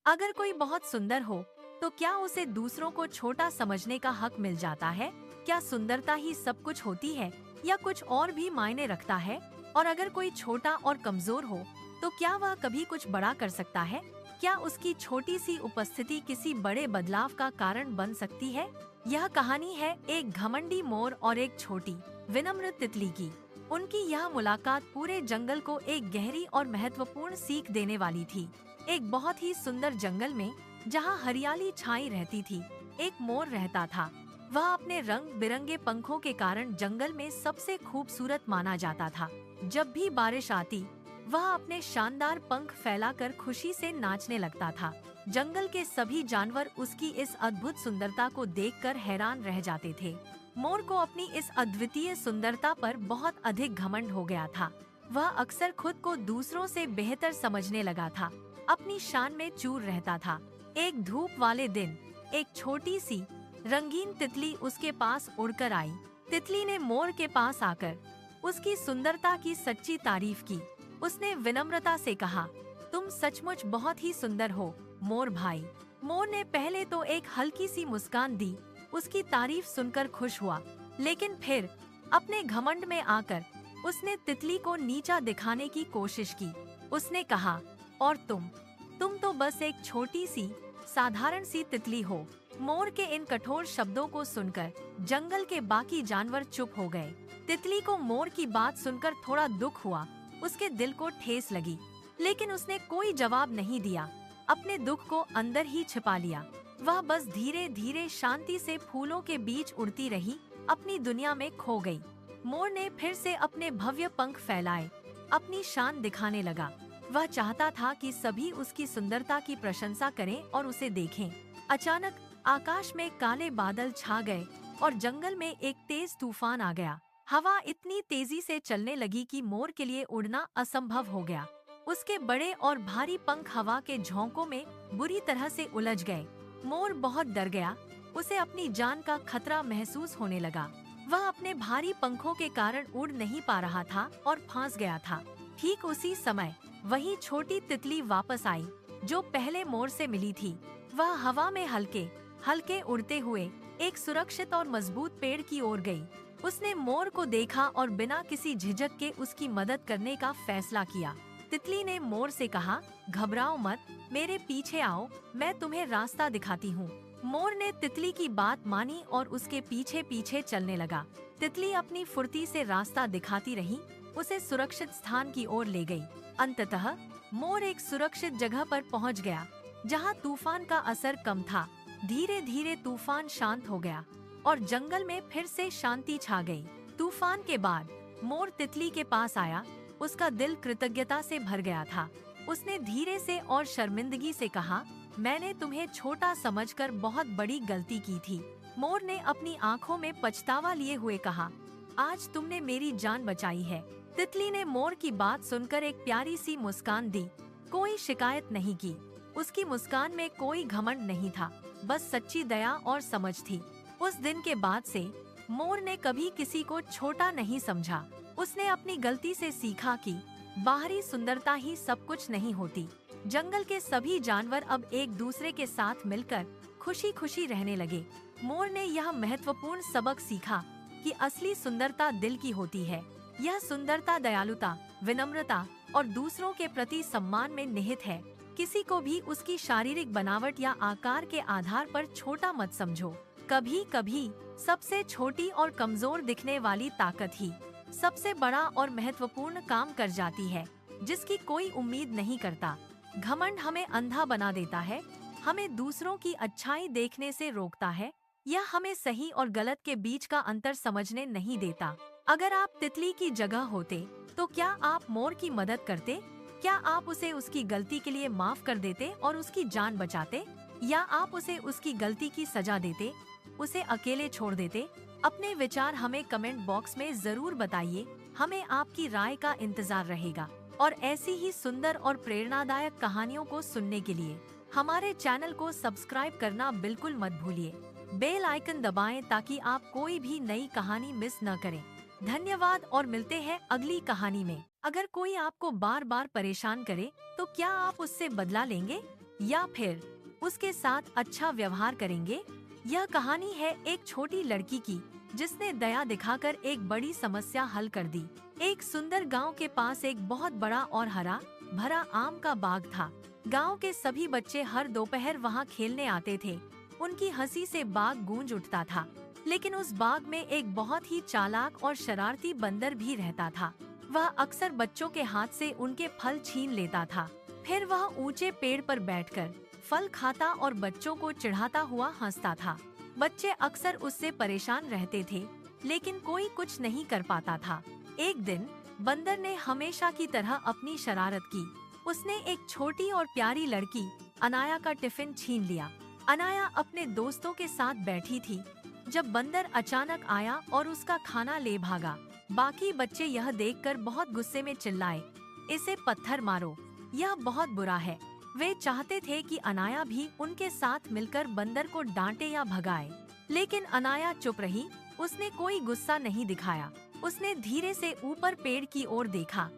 अगर कोई बहुत सुंदर हो, तो क्या उसे दूसरों को छोटा समझने का हक मिल जाता है? क्या सुंदरता ही सब कुछ होती है या कुछ और भी मायने रखता है? और अगर कोई छोटा और कमजोर हो, तो क्या वह कभी कुछ बड़ा कर सकता है? क्या उसकी छोटी सी उपस्थिति किसी बड़े बदलाव का कारण बन सकती है? यह कहानी है एक घमंडी मोर और एक छोटी विनम्र तितली की। उनकी यह मुलाकात पूरे जंगल को एक गहरी और महत्वपूर्ण सीख देने वाली थी। एक बहुत ही सुंदर जंगल में, जहाँ हरियाली छाई रहती थी, एक मोर रहता था। वह अपने रंग बिरंगे पंखों के कारण जंगल में सबसे खूबसूरत माना जाता था। जब भी बारिश आती, वह अपने शानदार पंख फैलाकर खुशी से नाचने लगता था। जंगल के सभी जानवर उसकी इस अद्भुत सुंदरता को देखकर हैरान रह जाते थे। मोर को अपनी इस अद्वितीय सुंदरता पर बहुत अधिक घमंड हो गया था। वह अक्सर खुद को दूसरों से बेहतर समझने लगा था, अपनी शान में चूर रहता था। एक धूप वाले दिन एक छोटी सी रंगीन तितली उसके पास उड़कर आई। तितली ने मोर के पास आकर उसकी सुंदरता की सच्ची तारीफ की। उसने विनम्रता से कहा, तुम सचमुच बहुत ही सुंदर हो मोर भाई। मोर ने पहले तो एक हल्की सी मुस्कान दी, उसकी तारीफ सुनकर खुश हुआ, लेकिन फिर अपने घमंड में आकर उसने तितली को नीचा दिखाने की कोशिश की। उसने कहा, और तुम तो बस एक छोटी सी साधारण सी तितली हो। मोर के इन कठोर शब्दों को सुनकर जंगल के बाकी जानवर चुप हो गए। तितली को मोर की बात सुनकर थोड़ा दुख हुआ, उसके दिल को ठेस लगी, लेकिन उसने कोई जवाब नहीं दिया। अपने दुख को अंदर ही छिपा लिया। वह बस धीरे धीरे शांति से फूलों के बीच उड़ती रही, अपनी दुनिया में खो गई। मोर ने फिर से अपने भव्य पंख फैलाए, अपनी शान दिखाने लगा। वह चाहता था कि सभी उसकी सुंदरता की प्रशंसा करें और उसे देखें। अचानक आकाश में काले बादल छा गए और जंगल में एक तेज तूफान आ गया। हवा इतनी तेजी से चलने लगी कि मोर के लिए उड़ना असंभव हो गया। उसके बड़े और भारी पंख हवा के झोंकों में बुरी तरह से उलझ गए। मोर बहुत डर गया, उसे अपनी जान का खतरा महसूस होने लगा। वह अपने भारी पंखों के कारण उड़ नहीं पा रहा था और फंस गया था। ठीक उसी समय वही छोटी तितली वापस आई, जो पहले मोर से मिली थी। वह हवा में हल्के हल्के उड़ते हुए एक सुरक्षित और मजबूत पेड़ की ओर गई। उसने मोर को देखा और बिना किसी झिझक के उसकी मदद करने का फैसला किया। तितली ने मोर से कहा, घबराओ मत, मेरे पीछे आओ, मैं तुम्हें रास्ता दिखाती हूँ। मोर ने तितली की बात मानी और उसके पीछे पीछे चलने लगा। तितली अपनी फुर्ती से रास्ता दिखाती रही, उसे सुरक्षित स्थान की ओर ले गई। अंततः मोर एक सुरक्षित जगह पर पहुँच गया, जहाँ तूफान का असर कम था। धीरे धीरे तूफान शांत हो गया और जंगल में फिर से शांति छा गई। तूफान के बाद मोर तितली के पास आया, उसका दिल कृतज्ञता से भर गया था। उसने धीरे से और शर्मिंदगी से कहा, मैंने तुम्हें छोटा समझकर बहुत बड़ी गलती की थी। मोर ने अपनी आंखों में पछतावा लिए हुए कहा, आज तुमने मेरी जान बचाई है। तितली ने मोर की बात सुनकर एक प्यारी सी मुस्कान दी, कोई शिकायत नहीं की। उसकी मुस्कान में कोई घमंड नहीं था, बस सच्ची दया और समझ थी। उस दिन के बाद से मोर ने कभी किसी को छोटा नहीं समझा। उसने अपनी गलती से सीखा कि बाहरी सुंदरता ही सब कुछ नहीं होती। जंगल के सभी जानवर अब एक दूसरे के साथ मिलकर खुशी खुशी रहने लगे। मोर ने यह महत्वपूर्ण सबक सीखा कि असली सुंदरता दिल की होती है। यह सुंदरता दयालुता, विनम्रता और दूसरों के प्रति सम्मान में निहित है। किसी को भी उसकी शारीरिक बनावट या आकार के आधार पर छोटा मत समझो। कभी कभी सबसे छोटी और कमजोर दिखने वाली ताकत ही सबसे बड़ा और महत्वपूर्ण काम कर जाती है, जिसकी कोई उम्मीद नहीं करता। घमंड हमें अंधा बना देता है, हमें दूसरों की अच्छाई देखने से रोकता है, यह हमें सही और गलत के बीच का अंतर समझने नहीं देता। अगर आप तितली की जगह होते, तो क्या आप मोर की मदद करते? क्या आप उसे उसकी गलती के लिए माफ कर देते और उसकी जान बचाते, या आप उसे उसकी गलती की सजा देते, उसे अकेले छोड़ देते? अपने विचार हमें कमेंट बॉक्स में जरूर बताइए, हमें आपकी राय का इंतजार रहेगा। और ऐसी ही सुंदर और प्रेरणादायक कहानियों को सुनने के लिए हमारे चैनल को सब्सक्राइब करना बिल्कुल मत भूलिए। बेल आइकन दबाएं ताकि आप कोई भी नई कहानी मिस न करें। धन्यवाद और मिलते हैं अगली कहानी में। अगर कोई आपको बार बार परेशान करे, तो क्या आप उससे बदला लेंगे या फिर उसके साथ अच्छा व्यवहार करेंगे। यह कहानी है एक छोटी लड़की की जिसने दया दिखाकर एक बड़ी समस्या हल कर दी। एक सुंदर गांव के पास एक बहुत बड़ा और हरा भरा आम का बाग था। गांव के सभी बच्चे हर दोपहर वहां खेलने आते थे। उनकी हंसी से बाग गूंज उठता था। लेकिन उस बाग में एक बहुत ही चालाक और शरारती बंदर भी रहता था। वह अक्सर बच्चों के हाथ से उनके फल छीन लेता था। फिर वह ऊंचे पेड़ पर बैठकर फल खाता और बच्चों को चिढ़ाता हुआ हंसता था। बच्चे अक्सर उससे परेशान रहते थे, लेकिन कोई कुछ नहीं कर पाता था। एक दिन बंदर ने हमेशा की तरह अपनी शरारत की। उसने एक छोटी और प्यारी लड़की अनाया का टिफिन छीन लिया। अनाया अपने दोस्तों के साथ बैठी थी जब बंदर अचानक आया और उसका खाना ले भागा। बाकी बच्चे यह देखकर बहुत गुस्से में चिल्लाए, इसे पत्थर मारो, यह बहुत बुरा है। वे चाहते थे कि अनाया भी उनके साथ मिलकर बंदर को डांटे या भगाए, लेकिन अनाया चुप रही। उसने कोई गुस्सा नहीं दिखाया। उसने धीरे से ऊपर पेड़ की ओर देखा,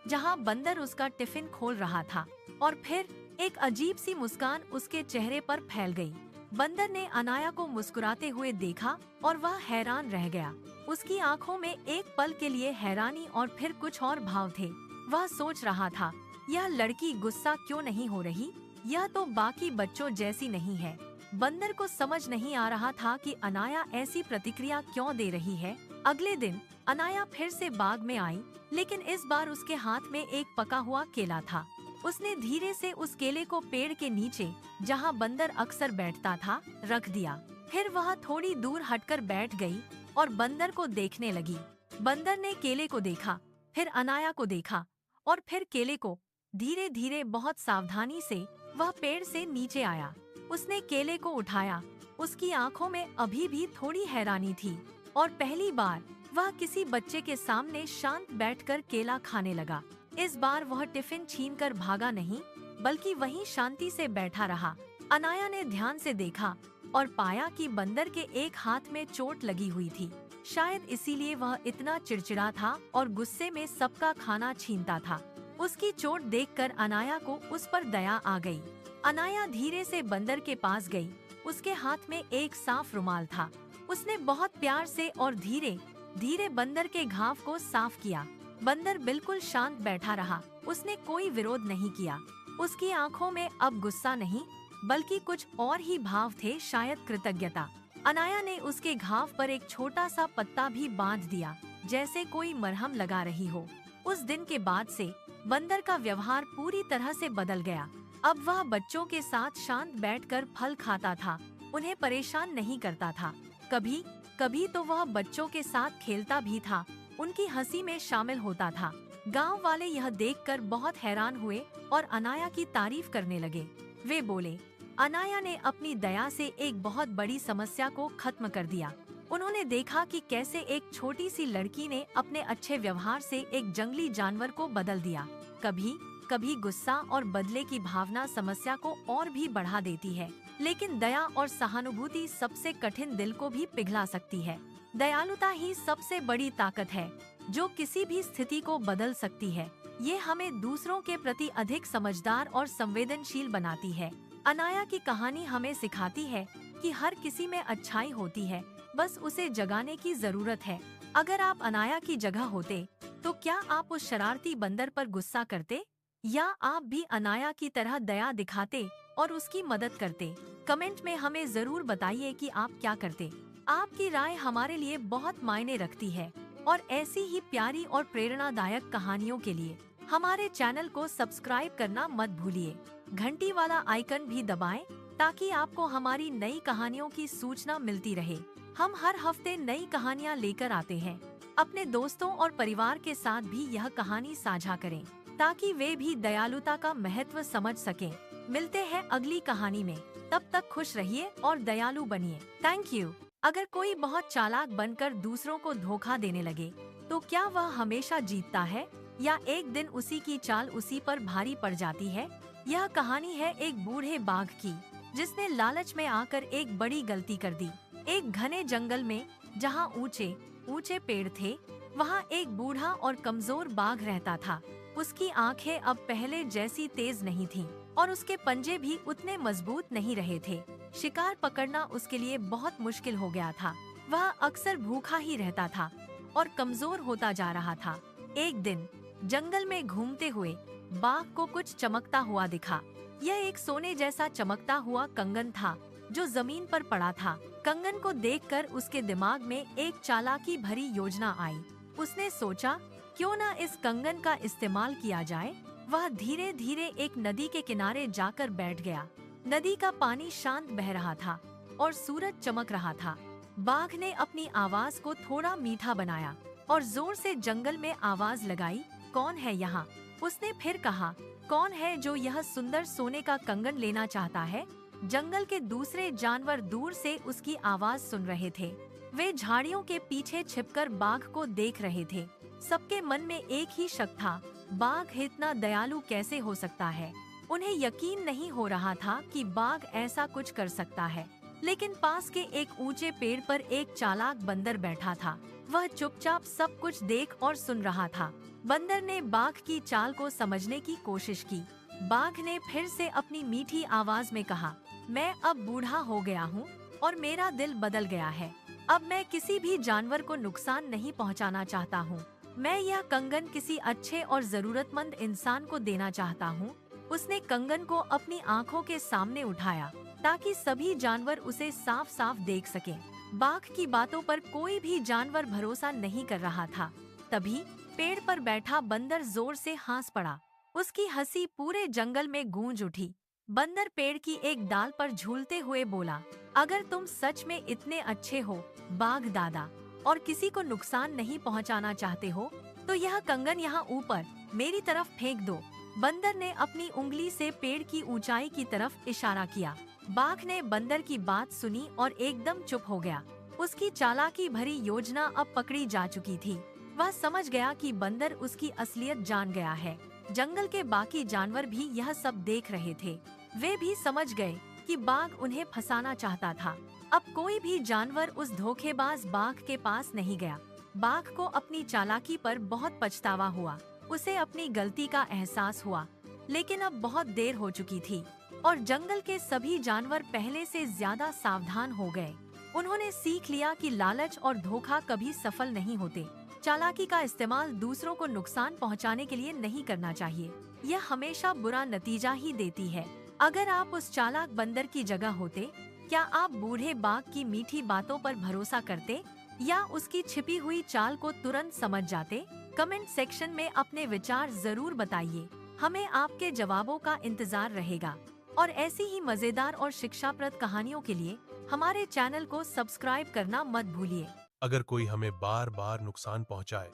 जहां बंदर उसका टिफिन खोल रहा था, और फिर एक अजीब सी मुस्कान उसके चेहरे पर फैल गई। बंदर ने अनाया को मुस्कुराते हुए देखा और वह हैरान रह गया। उसकी आंखों में एक पल के लिए हैरानी और फिर कुछ और भाव थे। वह सोच रहा था, यह लड़की गुस्सा क्यों नहीं हो रही? यह तो बाकी बच्चों जैसी नहीं है। बंदर को समझ नहीं आ रहा था कि अनाया ऐसी प्रतिक्रिया क्यों दे रही है। अगले दिन अनाया फिर से बाग में आई, लेकिन इस बार उसके हाथ में एक पका हुआ केला था। उसने धीरे से उस केले को पेड़ के नीचे, जहां बंदर अक्सर बैठता था, रख दिया। फिर वह थोड़ी दूर हटकर बैठ गई और बंदर को देखने लगी। बंदर ने केले को देखा, फिर अनाया को देखा और फिर केले को। धीरे धीरे बहुत सावधानी से वह पेड़ से नीचे आया। उसने केले को उठाया। उसकी आंखों में अभी भी थोड़ी हैरानी थी और पहली बार वह किसी बच्चे के सामने शांत बैठकर केला खाने लगा। इस बार वह टिफिन छीनकर भागा नहीं, बल्कि वहीं शांति से बैठा रहा। अनाया ने ध्यान से देखा और पाया कि बंदर के एक हाथ में चोट लगी हुई थी। शायद इसीलिए वह इतना चिड़चिड़ा था और गुस्से में सबका खाना छीनता था। उसकी चोट देखकर अनाया को उस पर दया आ गई। अनाया धीरे से बंदर के पास गई। उसके हाथ में एक साफ रुमाल था। उसने बहुत प्यार से और धीरे धीरे बंदर के घाव को साफ किया। बंदर बिल्कुल शांत बैठा रहा। उसने कोई विरोध नहीं किया। उसकी आंखों में अब गुस्सा नहीं, बल्कि कुछ और ही भाव थे, शायद कृतज्ञता। अनाया ने उसके घाव पर एक छोटा सा पत्ता भी बांध दिया, जैसे कोई मरहम लगा रही हो। उस दिन के बाद से बंदर का व्यवहार पूरी तरह से बदल गया। अब वह बच्चों के साथ शांत बैठकर फल खाता था, उन्हें परेशान नहीं करता था। कभी कभी तो वह बच्चों के साथ खेलता भी था, उनकी हंसी में शामिल होता था। गांव वाले यह देखकर बहुत हैरान हुए और अनाया की तारीफ करने लगे। वे बोले, अनाया ने अपनी दया से एक बहुत बड़ी समस्या को खत्म कर दिया। उन्होंने देखा कि कैसे एक छोटी सी लड़की ने अपने अच्छे व्यवहार से एक जंगली जानवर को बदल दिया। कभी कभी गुस्सा और बदले की भावना समस्या को और भी बढ़ा देती है, लेकिन दया और सहानुभूति सबसे कठिन दिल को भी पिघला सकती है। दयालुता ही सबसे बड़ी ताकत है, जो किसी भी स्थिति को बदल सकती है। ये हमें दूसरों के प्रति अधिक समझदार और संवेदनशील बनाती है। अनाया की कहानी हमें सिखाती है कि हर किसी में अच्छाई होती है, बस उसे जगाने की जरूरत है। अगर आप अनाया की जगह होते, तो क्या आप उस शरारती बंदर पर गुस्सा करते, या आप भी अनाया की तरह दया दिखाते और उसकी मदद करते? कमेंट में हमें जरूर बताइए कि आप क्या करते। आपकी राय हमारे लिए बहुत मायने रखती है, और ऐसी ही प्यारी और प्रेरणादायक कहानियों के लिए हमारे चैनल को सब्सक्राइब करना मत भूलिए। घंटी वाला आइकन भी दबाएं, ताकि आपको हमारी नई कहानियों की सूचना मिलती रहे। हम हर हफ्ते नई कहानियाँ लेकर आते हैं। अपने दोस्तों और परिवार के साथ भी यह कहानी साझा करें, ताकि वे भी दयालुता का महत्व समझ सकें। मिलते हैं अगली कहानी में, तब तक खुश रहिए और दयालु बनिए। Thank you. अगर कोई बहुत चालाक बनकर दूसरों को धोखा देने लगे, तो क्या वह हमेशा जीतता है, या एक दिन उसी की चाल उसी पर भारी पड़ जाती है? यह कहानी है एक बूढ़े बाघ की, जिसने लालच में आकर एक बड़ी गलती कर दी। एक घने जंगल में, जहाँ ऊंचे ऊंचे पेड़ थे, वहाँ एक बूढ़ा और कमजोर बाघ रहता था। उसकी आंखें अब पहले जैसी तेज नहीं थीं। और उसके पंजे भी उतने मजबूत नहीं रहे थे। शिकार पकड़ना उसके लिए बहुत मुश्किल हो गया था। वह अक्सर भूखा ही रहता था और कमजोर होता जा रहा था। एक दिन जंगल में घूमते हुए बाघ को कुछ चमकता हुआ दिखा। यह एक सोने जैसा चमकता हुआ कंगन था जो जमीन पर पड़ा था। कंगन को देखकर उसके दिमाग में एक चालाकी भरी योजना आई। उसने सोचा, क्यों न इस कंगन का इस्तेमाल किया जाए। वह धीरे धीरे एक नदी के किनारे जाकर बैठ गया। नदी का पानी शांत बह रहा था और सूरज चमक रहा था। बाघ ने अपनी आवाज को थोड़ा मीठा बनाया और जोर से जंगल में आवाज लगाई, कौन है यहाँ? उसने फिर कहा, कौन है जो यह सुंदर सोने का कंगन लेना चाहता है? जंगल के दूसरे जानवर दूर से उसकी आवाज सुन रहे थे। वे झाड़ियों के पीछे छिपकर बाघ को देख रहे थे। सबके मन में एक ही शक था, बाघ इतना दयालु कैसे हो सकता है? उन्हें यकीन नहीं हो रहा था कि बाघ ऐसा कुछ कर सकता है। लेकिन पास के एक ऊंचे पेड़ पर एक चालाक बंदर बैठा था। वह चुपचाप सब कुछ देख और सुन रहा था। बंदर ने बाघ की चाल को समझने की कोशिश की। बाघ ने फिर से अपनी मीठी आवाज में कहा, मैं अब बूढ़ा हो गया हूँ और मेरा दिल बदल गया है। अब मैं किसी भी जानवर को नुकसान नहीं पहुँचाना चाहता हूँ। मैं यह कंगन किसी अच्छे और जरूरतमंद इंसान को देना चाहता हूँ। उसने कंगन को अपनी आँखों के सामने उठाया ताकि सभी जानवर उसे साफ साफ देख सकें। बाघ की बातों पर कोई भी जानवर भरोसा नहीं कर रहा था। तभी पेड़ पर बैठा बंदर जोर से हंस पड़ा। उसकी हंसी पूरे जंगल में गूंज उठी। बंदर पेड़ की एक डाल पर झूलते हुए बोला, अगर तुम सच में इतने अच्छे हो बाघ दादा और किसी को नुकसान नहीं पहुंचाना चाहते हो, तो यह कंगन यहाँ ऊपर मेरी तरफ फेंक दो। बंदर ने अपनी उंगली से पेड़ की ऊंचाई की तरफ इशारा किया। बाघ ने बंदर की बात सुनी और एकदम चुप हो गया। उसकी चालाकी भरी योजना अब पकड़ी जा चुकी थी। वह समझ गया कि बंदर उसकी असलियत जान गया है। जंगल के बाकी जानवर भी यह सब देख रहे थे। वे भी समझ गए कि बाघ उन्हें फंसाना चाहता था। अब कोई भी जानवर उस धोखेबाज बाघ के पास नहीं गया। बाघ को अपनी चालाकी पर बहुत पछतावा हुआ। उसे अपनी गलती का एहसास हुआ, लेकिन अब बहुत देर हो चुकी थी और जंगल के सभी जानवर पहले से ज्यादा सावधान हो गए। उन्होंने सीख लिया कि लालच और धोखा कभी सफल नहीं होते। चालाकी का इस्तेमाल दूसरों को नुकसान पहुंचाने के लिए नहीं करना चाहिए। यह हमेशा बुरा नतीजा ही देती है। अगर आप उस चालाक बंदर की जगह होते, क्या आप बूढ़े बाघ की मीठी बातों पर भरोसा करते या उसकी छिपी हुई चाल को तुरंत समझ जाते? कमेंट सेक्शन में अपने विचार जरूर बताइए। हमें आपके जवाबों का इंतजार रहेगा और ऐसी ही मजेदार और शिक्षाप्रद कहानियों के लिए हमारे चैनल को सब्सक्राइब करना मत भूलिए। अगर कोई हमें बार बार नुकसान पहुंचाए,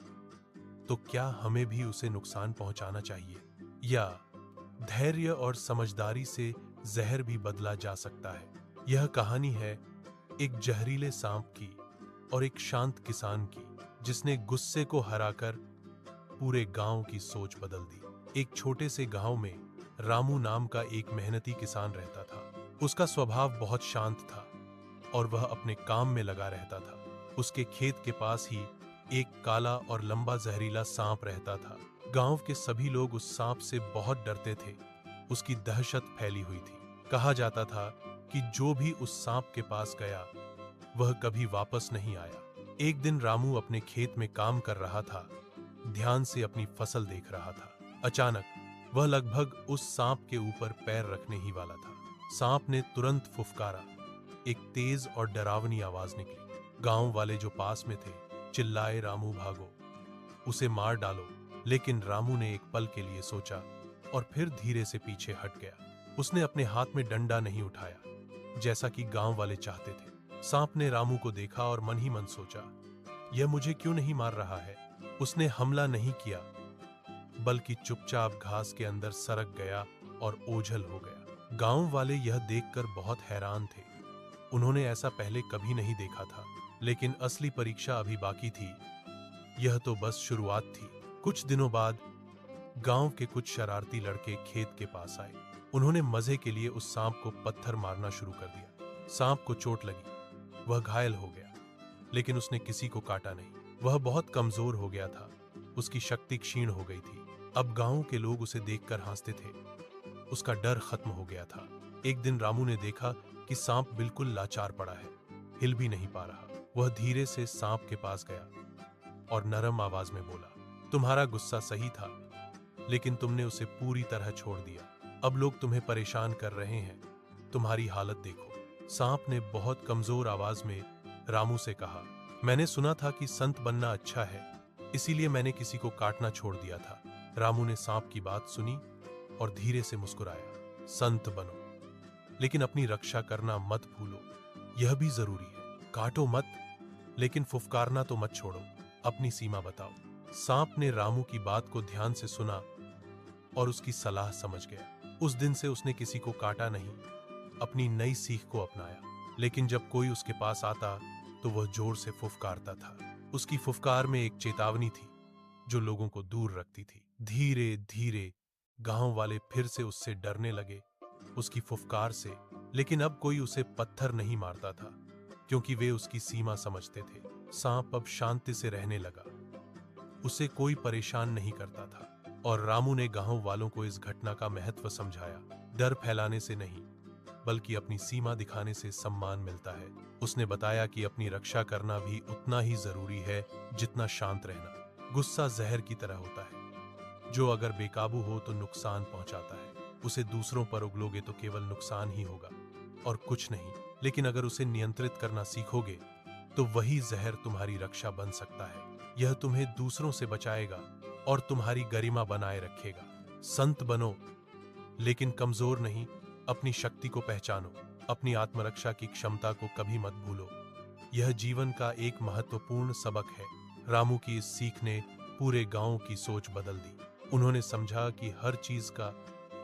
तो क्या हमें भी उसे नुकसान पहुंचाना चाहिए, या धैर्य और समझदारी से जहर भी बदला जा सकता है? यह कहानी है एक जहरीले सांप की और एक शांत किसान की, जिसने गुस्से को हराकर पूरे गांव की सोच बदल दी। एक छोटे से गांव में रामू नाम का एक मेहनती किसान रहता था। उसका स्वभाव बहुत शांत था और वह अपने काम में लगा रहता था। उसके खेत के पास ही एक काला और लंबा जहरीला सांप रहता था। गांव के सभी लोग उस सांप से बहुत डरते थे। उसकी दहशत फैली हुई थी। कहा जाता था कि जो भी उस सांप के पास गया वह कभी वापस नहीं आया। एक दिन रामू अपने खेत में काम कर रहा था, ध्यान से अपनी फसल देख रहा था। अचानक वह लगभग उस सांप के ऊपर पैर रखने ही वाला था। सांप ने तुरंत फुफकारा। एक तेज और डरावनी आवाज निकली। गांव वाले जो पास में थे चिल्लाए, रामू भागो, उसे मार डालो। लेकिन रामू ने एक पल के लिए सोचा और फिर धीरे से पीछे हट गया। उसने अपने हाथ में डंडा नहीं उठाया जैसा कि गांव वाले चाहते थे। सांप ने रामू को देखा और मन ही मन सोचा, यह मुझे क्यों नहीं मार रहा है। उसने हमला नहीं किया, बल्कि चुपचाप घास के अंदर सरक गया और ओझल हो गया। गांव वाले यह देखकर बहुत हैरान थे। उन्होंने ऐसा पहले कभी नहीं देखा था। लेकिन असली परीक्षा अभी बाकी थी। यह तो बस शुरुआत थी। कुछ दिनों बाद गांव के कुछ शरारती लड़के खेत के पास आए। उन्होंने मजे के लिए उस सांप को पत्थर मारना शुरू कर दिया। सांप को चोट लगी, वह घायल हो गया, लेकिन उसने किसी को काटा नहीं। वह बहुत कमजोर हो गया था, उसकी शक्ति क्षीण हो गई थी। अब गांव के लोग उसे देखकर हंसते थे। उसका डर खत्म हो गया था। एक दिन रामू ने देखा कि सांप बिल्कुल लाचार पड़ा है, हिल भी नहीं पा रहा। वह धीरे से सांप के पास गया और नरम आवाज में बोला, तुम्हारा गुस्सा सही था, लेकिन तुमने उसे पूरी तरह छोड़ दिया। अब लोग तुम्हें परेशान कर रहे हैं, तुम्हारी हालत देखो। सांप ने बहुत कमजोर आवाज में रामू से कहा, मैंने सुना था कि संत बनना अच्छा है, इसीलिए मैंने किसी को काटना छोड़ दिया था। रामू ने सांप की बात सुनी और धीरे से मुस्कुराया। संत बनो, लेकिन अपनी रक्षा करना मत भूलो, यह भी जरूरी है। काटो मत, लेकिन फुफकारना तो मत छोड़ो। अपनी सीमा बताओ। सांप ने रामू की बात को ध्यान से सुना और उसकी सलाह समझ गया। उस दिन से उसने किसी को काटा नहीं, अपनी नई सीख को अपनाया। लेकिन जब कोई उसके पास आता तो वह जोर से फुफकारता था। उसकी फुफकार में एक चेतावनी थी जो लोगों को दूर रखती थी। धीरे धीरे गांव वाले फिर से उससे डरने लगे, उसकी फुफकार से। लेकिन अब कोई उसे पत्थर नहीं मारता था, क्योंकि वे उसकी सीमा समझते थे। सांप अब शांति से रहने लगा, उसे कोई परेशान नहीं करता था। और रामू ने गांव वालों को इस घटना का महत्व समझाया। डर फैलाने से नहीं, बल्कि अपनी सीमा दिखाने से सम्मान मिलता है। उसने बताया कि अपनी रक्षा करना भी उतना ही जरूरी है जितना शांत रहना। गुस्सा जहर की तरह होता है, जो अगर बेकाबू हो तो नुकसान पहुंचाता है। उसे दूसरों पर उगलोगे तो केवल नुकसान ही होगा और कुछ नहीं। लेकिन अगर उसे नियंत्रित करना सीखोगे तो वही जहर तुम्हारी रक्षा बन सकता है। यह तुम्हें दूसरों से बचाएगा और तुम्हारी गरिमा बनाए रखेगा। संत बनो, लेकिन कमजोर नहीं। अपनी शक्ति को पहचानो, अपनी आत्मरक्षा की क्षमता को कभी मत भूलो। यह जीवन का एक महत्वपूर्ण सबक है। रामू की इस सीख ने पूरे गांव की सोच बदल दी। उन्होंने समझा कि हर चीज का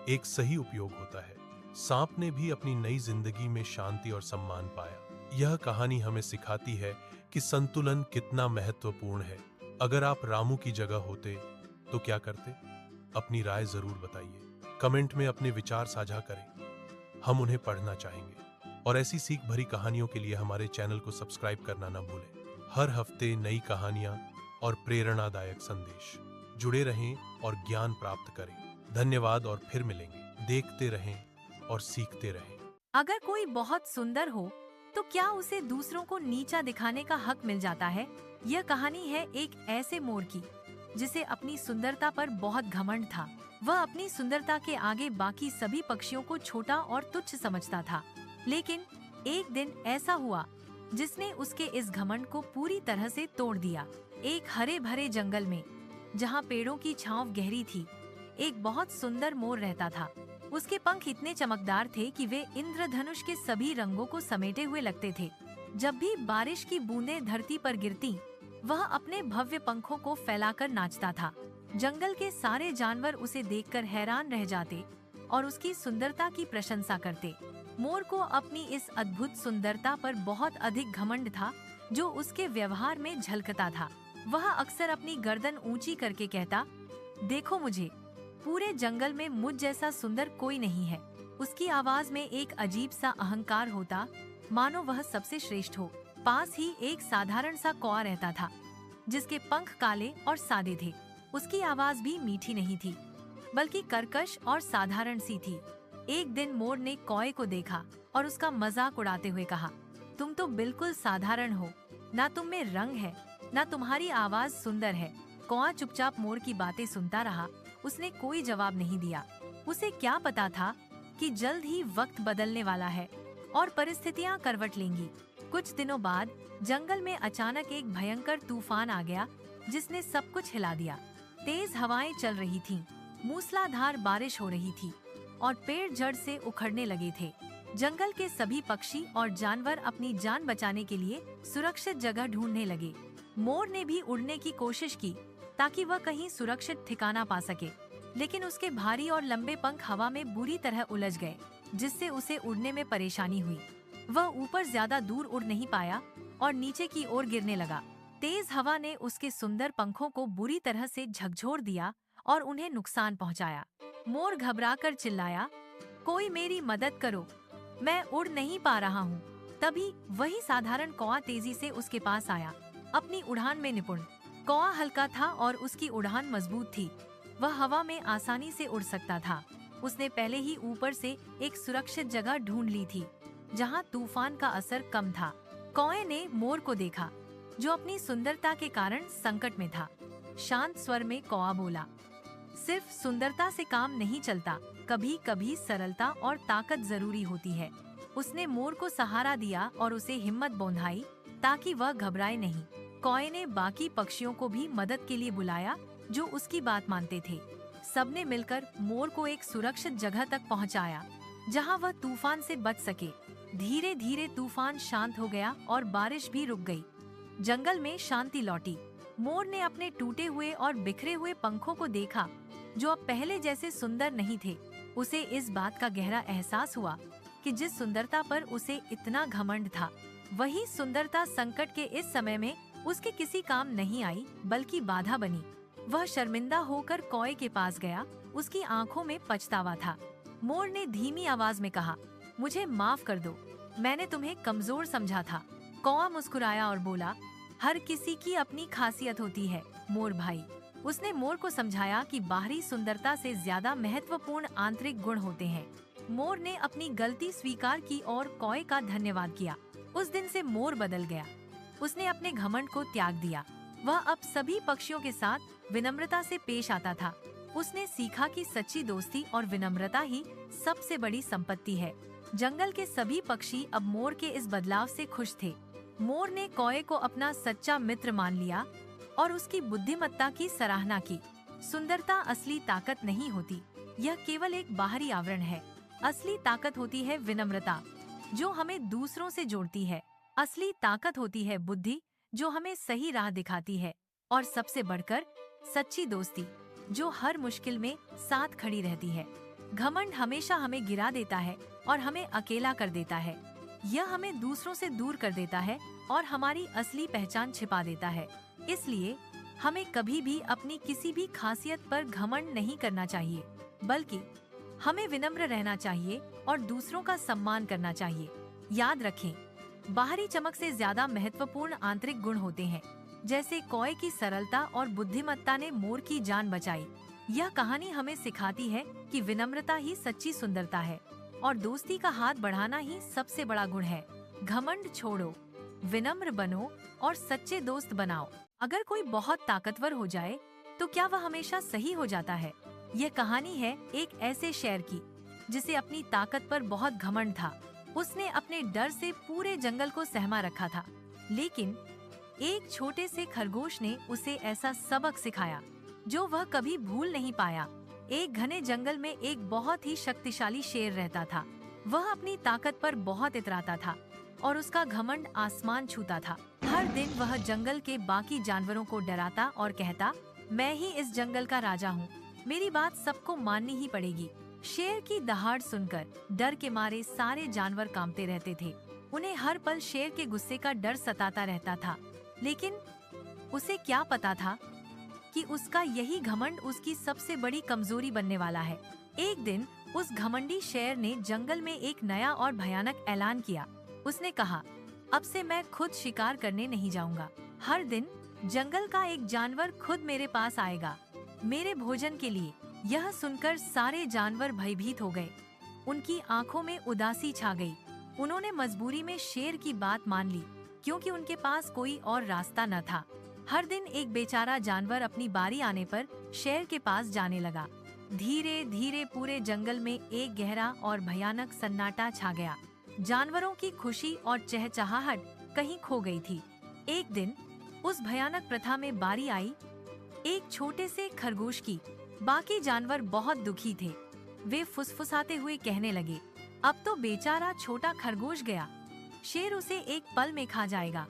एक सही उपयोग होता है। सांप ने भी अपनी नई जिंदगी में शांति और सम्मान पाया। यह कहानी हमें सिखाती है कि संतुलन कितना महत्वपूर्ण है। अगर आप रामू की जगह होते तो क्या करते? अपनी राय जरूर बताइए। कमेंट में अपने विचार साझा करें, हम उन्हें पढ़ना चाहेंगे। और ऐसी सीख भरी कहानियों के लिए हमारे चैनल को सब्सक्राइब करना न भूलें। हर हफ्ते नई कहानियां और प्रेरणादायक संदेश। जुड़े रहें और ज्ञान प्राप्त करें। धन्यवाद और फिर मिलेंगे। देखते रहें और सीखते रहें। अगर कोई बहुत सुंदर हो तो क्या उसे दूसरों को नीचा दिखाने का हक मिल जाता है? यह कहानी है एक ऐसे मोर की जिसे अपनी सुंदरता पर बहुत घमंड था। वह अपनी सुंदरता के आगे बाकी सभी पक्षियों को छोटा और तुच्छ समझता था। लेकिन एक दिन ऐसा हुआ जिसने उसके इस घमंड को पूरी तरह से तोड़ दिया। एक हरे भरे जंगल में, जहाँ पेड़ों की छांव गहरी थी, एक बहुत सुंदर मोर रहता था। उसके पंख इतने चमकदार थे कि वे इंद्रधनुष के सभी रंगों को समेटे हुए लगते थे। जब भी बारिश की बूंदें धरती पर गिरती, वह अपने भव्य पंखों को फैलाकर नाचता था। जंगल के सारे जानवर उसे देखकर हैरान रह जाते और उसकी सुंदरता की प्रशंसा करते। मोर को अपनी इस अद्भुत सुंदरता पर बहुत अधिक घमंड था, जो उसके व्यवहार में झलकता था। वह अक्सर अपनी गर्दन ऊंची करके कहता, देखो मुझे, पूरे जंगल में मुझ जैसा सुंदर कोई नहीं है। उसकी आवाज में एक अजीब सा अहंकार होता, मानो वह सबसे श्रेष्ठ हो। पास ही एक साधारण सा कौआ रहता था, जिसके पंख काले और सादे थे। उसकी आवाज भी मीठी नहीं थी, बल्कि कर्कश और साधारण सी थी। एक दिन मोर ने कौए को देखा और उसका मजाक उड़ाते हुए कहा, तुम तो बिल्कुल साधारण हो, ना तुम में रंग है, ना तुम्हारी आवाज सुंदर है। कौआ चुपचाप मोर की बातें सुनता रहा। उसने कोई जवाब नहीं दिया। उसे क्या पता था कि जल्द ही वक्त बदलने वाला है और परिस्थितियां करवट लेंगी। कुछ दिनों बाद जंगल में अचानक एक भयंकर तूफान आ गया, जिसने सब कुछ हिला दिया। तेज हवाएं चल रही थीं, मूसलाधार बारिश हो रही थी और पेड़ जड़ से उखड़ने लगे थे। जंगल के सभी पक्षी और जानवर अपनी जान बचाने के लिए सुरक्षित जगह ढूंढने लगे। मोर ने भी उड़ने की कोशिश की ताकि वह कहीं सुरक्षित ठिकाना पा सके, लेकिन उसके भारी और लंबे पंख हवा में बुरी तरह उलझ गए, जिससे उसे उड़ने में परेशानी हुई। वह ऊपर ज्यादा दूर उड़ नहीं पाया और नीचे की ओर गिरने लगा। तेज हवा ने उसके सुंदर पंखों को बुरी तरह से झकझोर दिया और उन्हें नुकसान पहुंचाया। मोर घबराकर चिल्लाया, कोई मेरी मदद करो, मैं उड़ नहीं पा रहा हूँ। तभी वही साधारण कौआ तेजी से उसके पास आया, अपनी उड़ान में निपुण। कौआ हल्का था और उसकी उड़ान मजबूत थी। वह हवा में आसानी से उड़ सकता था। उसने पहले ही ऊपर से एक सुरक्षित जगह ढूंढ ली थी, जहाँ तूफान का असर कम था। कौए ने मोर को देखा, जो अपनी सुंदरता के कारण संकट में था। शांत स्वर में कौआ बोला, सिर्फ सुंदरता से काम नहीं चलता, कभी कभी सरलता और ताकत जरूरी होती है। उसने मोर को सहारा दिया और उसे हिम्मत बौंधाई ताकि वह घबराए नहीं। कौए ने बाकी पक्षियों को भी मदद के लिए बुलाया, जो उसकी बात मानते थे। सबने मिलकर मोर को एक सुरक्षित जगह तक पहुंचाया, जहां वह तूफान से बच सके। धीरे धीरे तूफान शांत हो गया और बारिश भी रुक गई। जंगल में शांति लौटी। मोर ने अपने टूटे हुए और बिखरे हुए पंखों को देखा, जो अब पहले जैसे सुंदर नहीं थे। उसे इस बात का गहरा एहसास हुआ कि जिस सुंदरता पर उसे इतना घमंड था, वही सुंदरता संकट के इस समय में उसके किसी काम नहीं आई, बल्कि बाधा बनी। वह शर्मिंदा होकर कौए के पास गया। उसकी आंखों में पछतावा था। मोर ने धीमी आवाज में कहा, मुझे माफ कर दो, मैंने तुम्हें कमजोर समझा था। कौआ मुस्कुराया और बोला, हर किसी की अपनी खासियत होती है मोर भाई। उसने मोर को समझाया कि बाहरी सुंदरता से ज्यादा महत्वपूर्ण आंतरिक गुण होते हैं। मोर ने अपनी गलती स्वीकार की और कौए का धन्यवाद किया। उस दिन से मोर बदल गया। उसने अपने घमंड को त्याग दिया। वह अब सभी पक्षियों के साथ विनम्रता से पेश आता था। उसने सीखा कि सच्ची दोस्ती और विनम्रता ही सबसे बड़ी संपत्ति है। जंगल के सभी पक्षी अब मोर के इस बदलाव से खुश थे। मोर ने कौए को अपना सच्चा मित्र मान लिया और उसकी बुद्धिमत्ता की सराहना की। सुंदरता असली ताकत नहीं होती, यह केवल एक बाहरी आवरण है। असली ताकत होती है विनम्रता, जो हमें दूसरों से जोड़ती है। असली ताकत होती है बुद्धि, जो हमें सही राह दिखाती है। और सबसे बढ़कर सच्ची दोस्ती, जो हर मुश्किल में साथ खड़ी रहती है। घमंड हमेशा हमें गिरा देता है और हमें अकेला कर देता है। यह हमें दूसरों से दूर कर देता है और हमारी असली पहचान छिपा देता है। इसलिए हमें कभी भी अपनी किसी भी खासियत पर घमंड नहीं करना चाहिए, बल्कि हमें विनम्र रहना चाहिए और दूसरों का सम्मान करना चाहिए। याद रखें, बाहरी चमक से ज्यादा महत्वपूर्ण आंतरिक गुण होते हैं। जैसे कौए की सरलता और बुद्धिमत्ता ने मोर की जान बचाई। यह कहानी हमें सिखाती है कि विनम्रता ही सच्ची सुंदरता है और दोस्ती का हाथ बढ़ाना ही सबसे बड़ा गुण है। घमंड छोड़ो, विनम्र बनो और सच्चे दोस्त बनाओ। अगर कोई बहुत ताकतवर हो जाए तो क्या वह हमेशा सही हो जाता है? यह कहानी है एक ऐसे शेर की जिसे अपनी ताकत पर बहुत घमंड था। उसने अपने डर से पूरे जंगल को सहमा रखा था, लेकिन एक छोटे से खरगोश ने उसे ऐसा सबक सिखाया जो वह कभी भूल नहीं पाया। एक घने जंगल में एक बहुत ही शक्तिशाली शेर रहता था। वह अपनी ताकत पर बहुत इतराता था और उसका घमंड आसमान छूता था। हर दिन वह जंगल के बाकी जानवरों को डराता और कहता, मैं ही इस जंगल का राजा हूँ, मेरी बात सबको माननी ही पड़ेगी। शेर की दहाड़ सुनकर डर के मारे सारे जानवर कांपते रहते थे। उन्हें हर पल शेर के गुस्से का डर सताता रहता था, लेकिन उसे क्या पता था कि उसका यही घमंड उसकी सबसे बड़ी कमजोरी बनने वाला है। एक दिन उस घमंडी शेर ने जंगल में एक नया और भयानक ऐलान किया। उसने कहा, अब से मैं खुद शिकार करने नहीं जाऊंगा। हर दिन जंगल का एक जानवर खुद मेरे पास आएगा, मेरे भोजन के लिए। यह सुनकर सारे जानवर भयभीत हो गए। उनकी आंखों में उदासी छा गई। उन्होंने मजबूरी में शेर की बात मान ली, क्योंकि उनके पास कोई और रास्ता न था। हर दिन एक बेचारा जानवर अपनी बारी आने पर शेर के पास जाने लगा। धीरे धीरे पूरे जंगल में एक गहरा और भयानक सन्नाटा छा गया। जानवरों की खुशी और चहचहाहट कहीं खो गई थी। एक दिन उस भयानक प्रथा में बारी आई एक छोटे से खरगोश की। बाकी जानवर बहुत दुखी थे। वे फुसफुसाते हुए कहने लगे, अब तो बेचारा छोटा खरगोश गया, शेर उसे एक पल में खा जाएगा।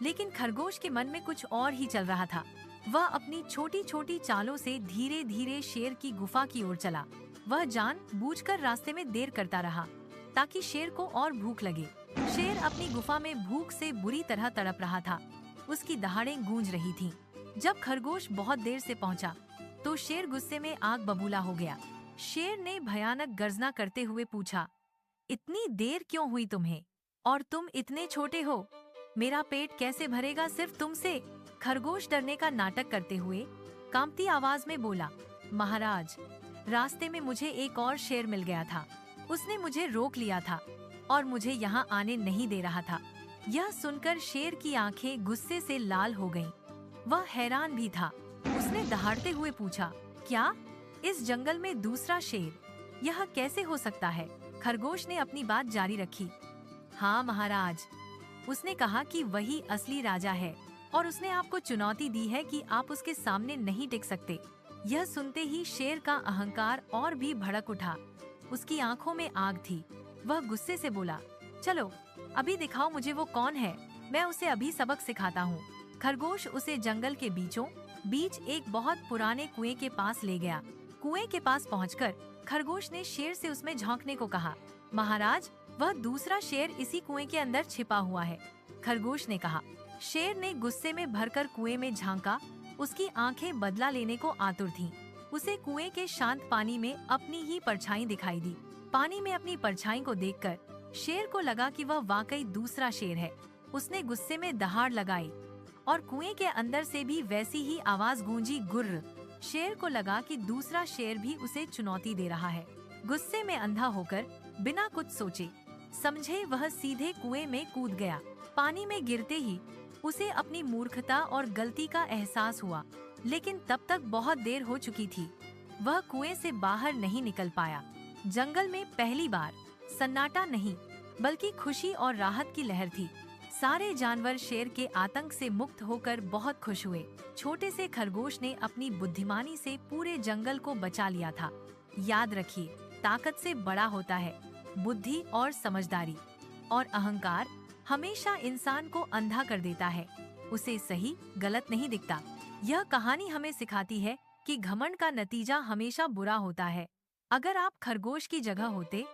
लेकिन खरगोश के मन में कुछ और ही चल रहा था। वह अपनी छोटी छोटी चालों से धीरे धीरे शेर की गुफा की ओर चला। वह जानबूझकर रास्ते में देर करता रहा ताकि शेर को और भूख लगे। शेर अपनी गुफा में भूख से बुरी तरह तड़प रहा था। उसकी दहाड़ें गूंज रही थीं। जब खरगोश बहुत देर से पहुंचा तो शेर गुस्से में आग बबूला हो गया। शेर ने भयानक गर्जना करते हुए पूछा, इतनी देर क्यों हुई तुम्हें? और तुम इतने छोटे हो, मेरा पेट कैसे भरेगा सिर्फ तुमसे? खरगोश डरने का नाटक करते हुए कांपती आवाज में बोला, महाराज, रास्ते में मुझे एक और शेर मिल गया था। उसने मुझे रोक लिया था और मुझे यहाँ आने नहीं दे रहा था। यह सुनकर शेर की आंखें गुस्से से लाल हो गईं। वह हैरान भी था। उसने दहाड़ते हुए पूछा, क्या इस जंगल में दूसरा शेर? यह कैसे हो सकता है? खरगोश ने अपनी बात जारी रखी। हाँ महाराज, उसने कहा कि वही असली राजा है और उसने आपको चुनौती दी है कि आप उसके सामने नहीं टिक सकते। यह सुनते ही शेर का अहंकार और भी भड़क उठा। उसकी आंखों में आग थी। वह गुस्से से बोला, चलो अभी दिखाओ मुझे वो कौन है, मैं उसे अभी सबक सिखाता हूँ। खरगोश उसे जंगल के बीचों बीच एक बहुत पुराने कुएं के पास ले गया। कुएं के पास पहुंचकर खरगोश ने शेर से उसमें झांकने को कहा। महाराज, वह दूसरा शेर इसी कुएं के अंदर छिपा हुआ है, खरगोश ने कहा। शेर ने गुस्से में भरकर कुएं में झांका। उसकी आंखें बदला लेने को आतुर थीं। उसे कुएं के शांत पानी में अपनी ही परछाई दिखाई दी। पानी में अपनी परछाई को देखकर शेर को लगा कि वह वाकई दूसरा शेर है। उसने गुस्से में दहाड़ लगाई और कुएं के अंदर से भी वैसी ही आवाज गूंजी, गुर्र। शेर को लगा कि दूसरा शेर भी उसे चुनौती दे रहा है। गुस्से में अंधा होकर बिना कुछ सोचे समझे वह सीधे कुएं में कूद गया। पानी में गिरते ही उसे अपनी मूर्खता और गलती का एहसास हुआ, लेकिन तब तक बहुत देर हो चुकी थी। वह कुएं से बाहर नहीं निकल पाया। जंगल में पहली बार सन्नाटा नहीं बल्कि खुशी और राहत की लहर थी। सारे जानवर शेर के आतंक से मुक्त होकर बहुत खुश हुए। छोटे से खरगोश ने अपनी बुद्धिमानी से पूरे जंगल को बचा लिया था। याद रखिए, ताकत से बड़ा होता है बुद्धि और समझदारी, और अहंकार हमेशा इंसान को अंधा कर देता है। उसे सही गलत नहीं दिखता। यह कहानी हमें सिखाती है कि घमंड का नतीजा हमेशा बुरा होता है। अगर आप खरगोश की जगह होते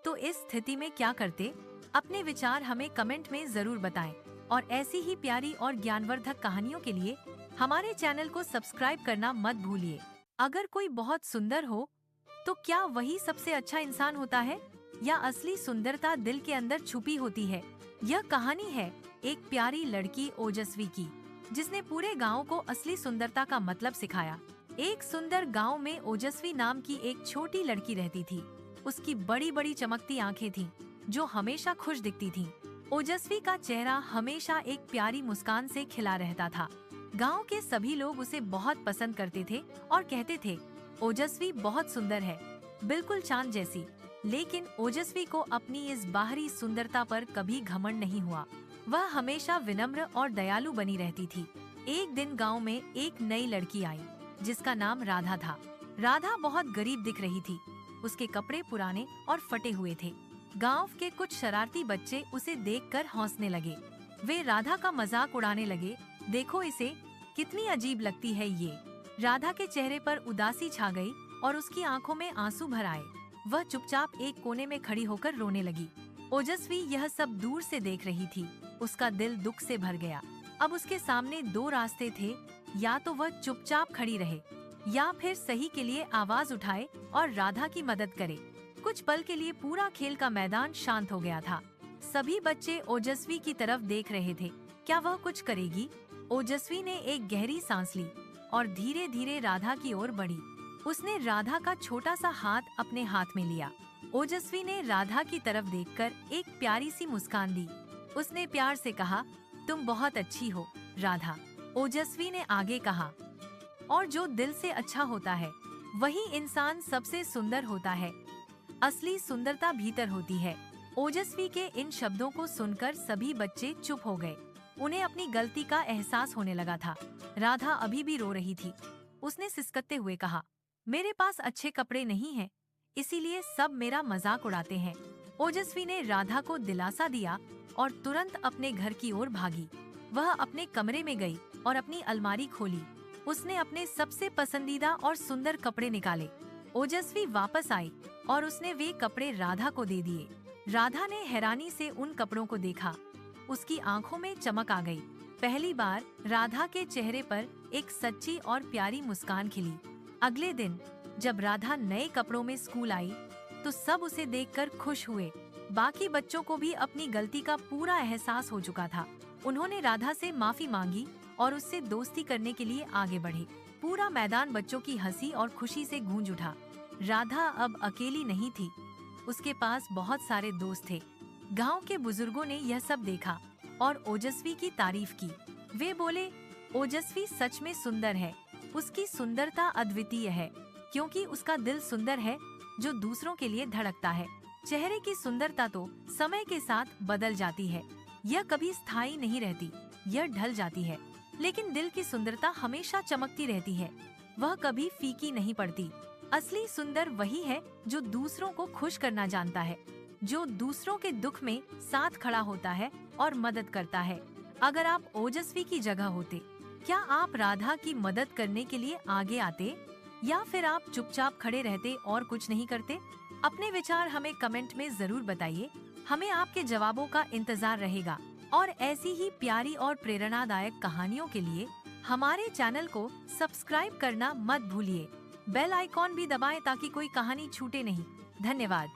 तो इस स्थिति में क्या करते? अपने विचार हमें कमेंट में जरूर बताएं और ऐसी ही प्यारी और ज्ञानवर्धक कहानियों के लिए हमारे चैनल को सब्सक्राइब करना मत भूलिए। अगर कोई बहुत सुंदर हो तो क्या वही सबसे अच्छा इंसान होता है, या असली सुंदरता दिल के अंदर छुपी होती है? यह कहानी है एक प्यारी लड़की ओजस्वी की, जिसने पूरे गांव को असली सुंदरता का मतलब सिखाया। एक सुंदर गांव में ओजस्वी नाम की एक छोटी लड़की रहती थी। उसकी बड़ी बड़ी चमकती आंखें थीं, जो हमेशा खुश दिखती थीं। ओजस्वी का चेहरा हमेशा एक प्यारी मुस्कान से खिला रहता था। गांव के सभी लोग उसे बहुत पसंद करते थे और कहते थे, ओजस्वी बहुत सुंदर है, बिल्कुल चांद जैसी। लेकिन ओजस्वी को अपनी इस बाहरी सुंदरता पर कभी घमंड नहीं हुआ। वह हमेशा विनम्र और दयालु बनी रहती थी। एक दिन गांव में एक नई लड़की आई, जिसका नाम राधा था। राधा बहुत गरीब दिख रही थी। उसके कपड़े पुराने और फटे हुए थे। गांव के कुछ शरारती बच्चे उसे देखकर हंसने लगे। वे राधा का मजाक उड़ाने लगे। देखो इसे, कितनी अजीब लगती है ये। राधा के चेहरे पर उदासी छा गई और उसकी आंखों में आंसू भर आए। वह चुपचाप एक कोने में खड़ी होकर रोने लगी। ओजस्वी यह सब दूर से देख रही थी। उसका दिल दुख से भर गया। अब उसके सामने दो रास्ते थे, या तो वह चुपचाप खड़ी रहे या फिर सही के लिए आवाज उठाए और राधा की मदद करे। कुछ पल के लिए पूरा खेल का मैदान शांत हो गया था। सभी बच्चे ओजस्वी की तरफ देख रहे थे। क्या वह कुछ करेगी? ओजस्वी ने एक गहरी सांस ली और धीरे धीरे राधा की ओर बढ़ी। उसने राधा का छोटा सा हाथ अपने हाथ में लिया। ओजस्वी ने राधा की तरफ देखकर एक प्यारी सी मुस्कान दी। उसने प्यार से कहा, तुम बहुत अच्छी हो राधा। ओजस्वी ने आगे कहा, और जो दिल से अच्छा होता है वही इंसान सबसे सुंदर होता है। असली सुंदरता भीतर होती है। ओजस्वी के इन शब्दों को सुनकर सभी बच्चे चुप हो गए। उन्हें अपनी गलती का एहसास होने लगा था। राधा अभी भी रो रही थी। उसने सिसकते हुए कहा, मेरे पास अच्छे कपड़े नहीं हैं, इसीलिए सब मेरा मजाक उड़ाते हैं। ओजस्वी ने राधा को दिलासा दिया और तुरंत अपने घर की ओर भागी। वह अपने कमरे में गई और अपनी अलमारी खोली। उसने अपने सबसे पसंदीदा और सुंदर कपड़े निकाले। ओजस्वी वापस आई और उसने वे कपड़े राधा को दे दिए। राधा ने हैरानी से उन कपड़ों को देखा। उसकी आंखों में चमक आ गई। पहली बार राधा के चेहरे पर एक सच्ची और प्यारी मुस्कान खिली। अगले दिन जब राधा नए कपड़ों में स्कूल आई तो सब उसे देखकर खुश हुए। बाकी बच्चों को भी अपनी गलती का पूरा एहसास हो चुका था। उन्होंने राधा से माफी मांगी और उससे दोस्ती करने के लिए आगे बढ़े। पूरा मैदान बच्चों की हंसी और खुशी से गूंज उठा। राधा अब अकेली नहीं थी, उसके पास बहुत सारे दोस्त थे। गांव के बुजुर्गों ने यह सब देखा और ओजस्वी की तारीफ की। वे बोले, ओजस्वी सच में सुंदर है। उसकी सुंदरता अद्वितीय है, क्योंकि उसका दिल सुंदर है जो दूसरों के लिए धड़कता है। चेहरे की सुंदरता तो समय के साथ बदल जाती है, यह कभी स्थायी नहीं रहती, यह ढल जाती है। लेकिन दिल की सुंदरता हमेशा चमकती रहती है, वह कभी फीकी नहीं पड़ती। असली सुंदर वही है जो दूसरों को खुश करना जानता है, जो दूसरों के दुख में साथ खड़ा होता है और मदद करता है। अगर आप ओजस्वी की जगह होते, क्या आप राधा की मदद करने के लिए आगे आते, या फिर आप चुपचाप खड़े रहते और कुछ नहीं करते? अपने विचार हमें कमेंट में जरूर बताइए, हमें आपके जवाबों का इंतजार रहेगा। और ऐसी ही प्यारी और प्रेरणादायक कहानियों के लिए हमारे चैनल को सब्सक्राइब करना मत भूलिए। बेल आइकॉन भी दबाएं ताकि कोई कहानी छूटे नहीं। धन्यवाद।